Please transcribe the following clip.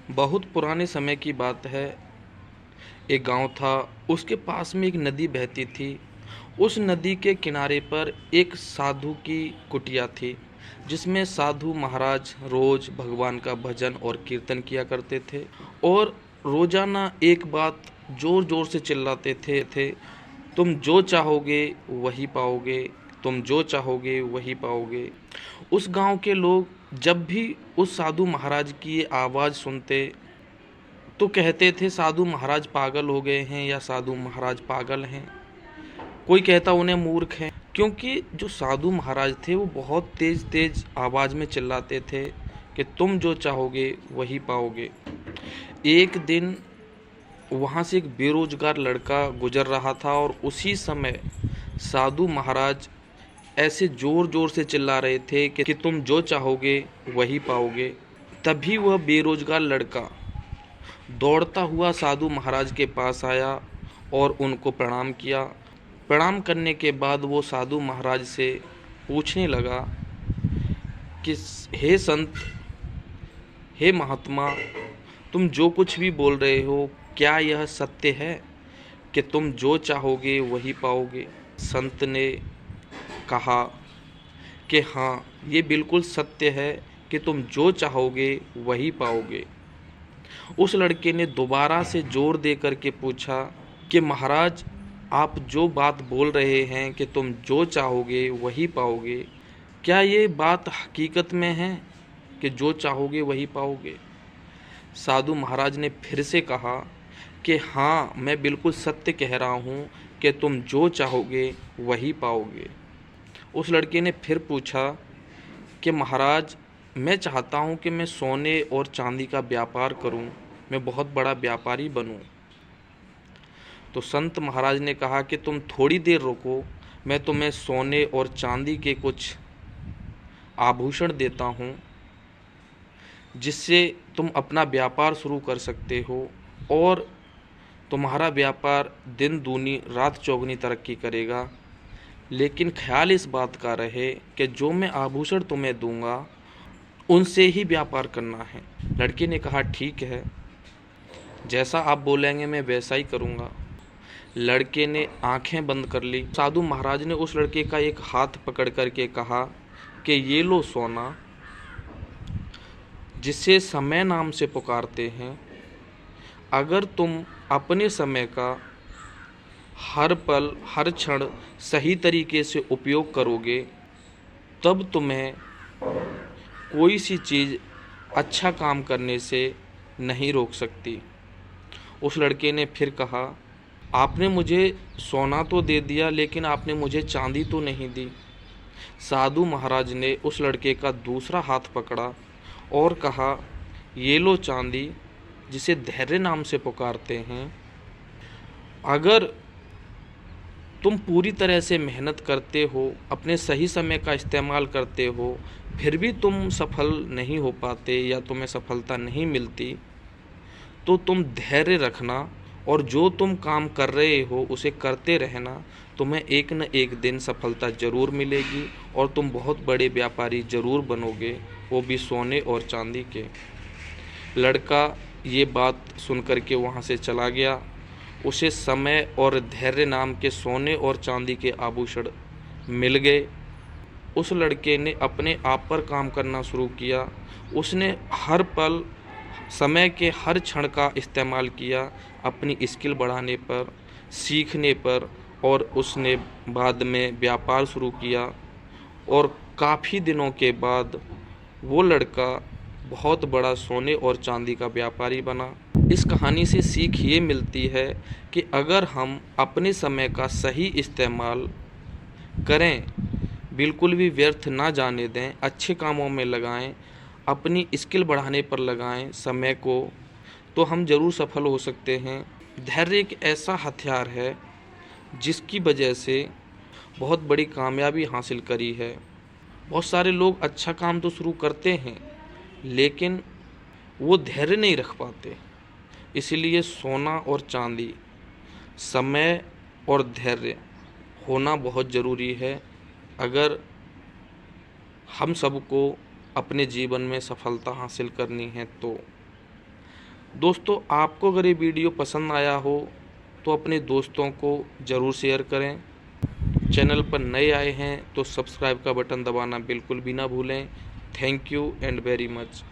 बहुत पुराने समय की बात है। एक गांव था। उसके पास में एक नदी बहती थी। उस नदी के किनारे पर एक साधु की कुटिया थी, जिसमें साधु महाराज रोज भगवान का भजन और कीर्तन किया करते थे और रोजाना एक बात जोर जोर से चिल्लाते थे, तुम जो चाहोगे वही पाओगे, तुम जो चाहोगे वही पाओगे। उस गांव के लोग जब भी उस साधु महाराज की ये आवाज़ सुनते तो कहते थे साधु महाराज पागल हो गए हैं या साधु महाराज पागल हैं। कोई कहता उन्हें मूर्ख हैं, क्योंकि जो साधु महाराज थे वो बहुत तेज तेज आवाज़ में चिल्लाते थे कि तुम जो चाहोगे वही पाओगे। एक दिन वहाँ से एक बेरोजगार लड़का गुजर रहा था और उसी समय साधु महाराज ऐसे जोर जोर से चिल्ला रहे थे कि तुम जो चाहोगे वही पाओगे। तभी वह बेरोजगार लड़का दौड़ता हुआ साधु महाराज के पास आया और उनको प्रणाम किया। प्रणाम करने के बाद वो साधु महाराज से पूछने लगा कि हे संत, हे महात्मा, तुम जो कुछ भी बोल रहे हो क्या यह सत्य है कि तुम जो चाहोगे वही पाओगे? संत ने कहा कि हाँ, ये बिल्कुल सत्य है कि तुम जो चाहोगे वही पाओगे। उस लड़के ने दोबारा से जोर दे करके पूछा कि महाराज, आप जो बात बोल रहे हैं कि तुम जो चाहोगे वही पाओगे, क्या ये बात हकीकत में है कि जो चाहोगे वही पाओगे? साधु महाराज ने फिर से कहा कि हाँ, मैं बिल्कुल सत्य कह रहा हूँ कि तुम जो चाहोगे वही पाओगे। उस लड़के ने फिर पूछा कि महाराज, मैं चाहता हूँ कि मैं सोने और चांदी का व्यापार करूँ, मैं बहुत बड़ा व्यापारी बनूँ। तो संत महाराज ने कहा कि तुम थोड़ी देर रुको, मैं तुम्हें सोने और चांदी के कुछ आभूषण देता हूँ, जिससे तुम अपना व्यापार शुरू कर सकते हो और तुम्हारा व्यापार दिन दूनी रात चौगुनी तरक्की करेगा। लेकिन ख्याल इस बात का रहे कि जो मैं आभूषण तुम्हें दूंगा उनसे ही व्यापार करना है। लड़के ने कहा ठीक है, जैसा आप बोलेंगे मैं वैसा ही करूंगा। लड़के ने आंखें बंद कर ली। साधु महाराज ने उस लड़के का एक हाथ पकड़ करके कहा कि ये लो सोना, जिसे समय नाम से पुकारते हैं। अगर तुम अपने समय का हर पल हर क्षण सही तरीके से उपयोग करोगे, तब तुम्हें कोई सी चीज़ अच्छा काम करने से नहीं रोक सकती। उस लड़के ने फिर कहा, आपने मुझे सोना तो दे दिया, लेकिन आपने मुझे चांदी तो नहीं दी। साधु महाराज ने उस लड़के का दूसरा हाथ पकड़ा और कहा, ये लो चांदी, जिसे धैर्य नाम से पुकारते हैं। अगर तुम पूरी तरह से मेहनत करते हो, अपने सही समय का इस्तेमाल करते हो, फिर भी तुम सफल नहीं हो पाते या तुम्हें सफलता नहीं मिलती, तो तुम धैर्य रखना और जो तुम काम कर रहे हो उसे करते रहना। तुम्हें एक न एक दिन सफलता ज़रूर मिलेगी और तुम बहुत बड़े व्यापारी ज़रूर बनोगे, वो भी सोने और चांदी के। लड़का ये बात सुनकर के वहाँ से चला गया। उसे समय और धैर्य नाम के सोने और चांदी के आभूषण मिल गए। उस लड़के ने अपने आप पर काम करना शुरू किया। उसने हर पल समय के हर क्षण का इस्तेमाल किया अपनी स्किल बढ़ाने पर, सीखने पर, और उसने बाद में व्यापार शुरू किया और काफ़ी दिनों के बाद वो लड़का बहुत बड़ा सोने और चांदी का व्यापारी बना। इस कहानी से सीख ये मिलती है कि अगर हम अपने समय का सही इस्तेमाल करें, बिल्कुल भी व्यर्थ ना जाने दें, अच्छे कामों में लगाएं, अपनी स्किल बढ़ाने पर लगाएं समय को, तो हम ज़रूर सफल हो सकते हैं। धैर्य एक ऐसा हथियार है जिसकी वजह से बहुत बड़ी कामयाबी हासिल करी है। बहुत सारे लोग अच्छा काम तो शुरू करते हैं, लेकिन वो धैर्य नहीं रख पाते। इसलिए सोना और चांदी, समय और धैर्य होना बहुत ज़रूरी है अगर हम सबको अपने जीवन में सफलता हासिल करनी है तो। दोस्तों, आपको अगर ये वीडियो पसंद आया हो तो अपने दोस्तों को ज़रूर शेयर करें। चैनल पर नए आए हैं तो सब्सक्राइब का बटन दबाना बिल्कुल भी ना भूलें। Thank you and very much.